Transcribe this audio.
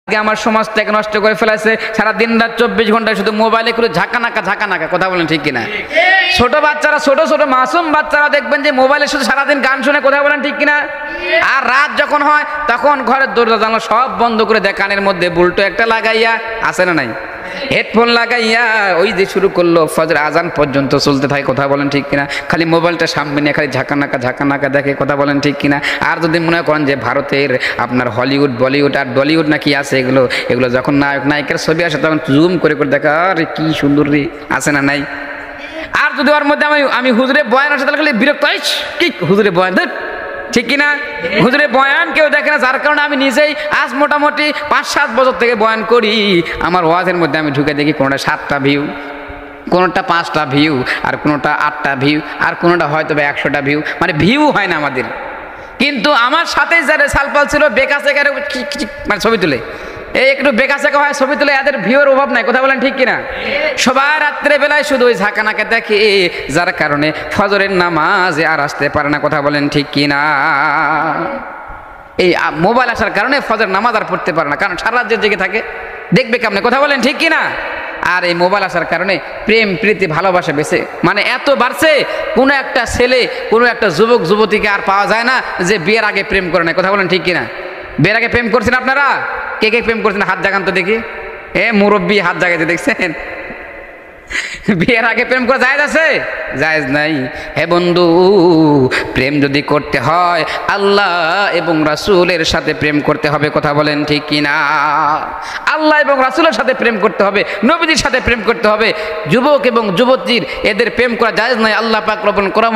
আমার সমাজটাকে নষ্ট করে ফেলেছে। সারা দিন রাত 24 ঘন্টা শুধু মোবাইলে করে ঝাঁকানাকা কথা বলেন ঠিক কিনা? ছোট বাচ্চারা, ছোট ছোট মাসুম বাচ্চারা দেখবেন যে মোবাইলে শুধু সারাদিন গান শুনে, কথা বলেন ঠিক কিনা? আর রাত যখন হয় তখন ঘরের দরজা জানলা সব বন্ধ করে দেয়, কানের মধ্যে বুলটো একটা লাগাইয়া, আছে না নাই, হেডফোন লাগাইয়া ওই যে শুরু করলো ফজর আজান পর্যন্ত চলতে থাকে, কথা বলেন ঠিক কিনা? খালি মোবাইলটা সামনে নিয়ে খালি ঝাঁকানাকা দেখে, কথা বলেন ঠিক কিনা? আর যদি মনে করেন যে ভারতের আপনার হলিউড, বলিউড আর ডলিউড নাকি আছে, এগুলো যখন নায়ক নায়িকার ছবি আসে তখন জুম করে দেখা, আরে কি সুন্দর রে, আছে না নাই? আর যদি ওর মধ্যে আমি হুজুরে বয়ান আসে তাহলে খালি বিরক্ত, কি হুজুরে বয়ান, ঠিক কিনা? হুজুরে বয়ান কেউ দেখে না, যার কারণে আমি নিজেই আজ মোটামুটি 5-7 বছর থেকে বয়ান করি। আমার ওয়াজের মধ্যে আমি ঢুকে দেখি কোনোটা 7টা ভিউ, কোনোটা 5টা ভিউ, আর কোনোটা 8টা ভিউ, আর কোনোটা হয়তো 100টা ভিউ, মানে ভিউ হয় না আমাদের। কিন্তু আমার সাথে যারা সালপাল ছিল বেকাছে মানে ছবি তুলে, এই একটু বেকাচাকা হয় ছবি তুলে, এদের ভিউর অভাব নাই, কথা বলেন ঠিক কিনা? সবাই রাত্রে বেলায় শুধু ওই ঝাঁকানাকে দেখে, যার কারণে ফজরের নামাজে আর আসতে পারে না, কথা বলেন ঠিক কিনা? এই মোবাইল আসার কারণে ফজর নামাজ আর পড়তে পারে না, কারণ সারা রাত জেগে থাকে, দেখবে কেমনে, কথা বলেন ঠিক কিনা? আর এই মোবাইল আসার কারণে প্রেম প্রীতি ভালোবাসা বেশি মানে এত বাড়ছে, কোনো একটা ছেলে, কোনো একটা যুবক যুবতীকে আর পাওয়া যায় না যে বিয়ের আগে প্রেম করে না, কথা বলেন ঠিক কিনা? বিয়ের আগে প্রেম করছেন আপনারা? কে কে প্রেম করছেন হাত জাগান তো দেখি। মুরব্বী হাত জাগাইতে দেখছেন? বিয়ের আগে প্রেম করা জায়েজ আছে? জায়েজ নাই। হে বন্ধু, প্রেম যদি করতে হয় আল্লাহ এবং রাসূলের সাথে প্রেম করতে হবে, কথা বলেন ঠিক কিনা? আল্লাহ এবং রাসূলের সাথে প্রেম করতে হবে, নবীজির সাথে প্রেম করতে হবে। যুবক এবং যুবতীর এদের প্রেম করা জায়েজ নাই। আল্লাহ পাক রব্বুল কোরআন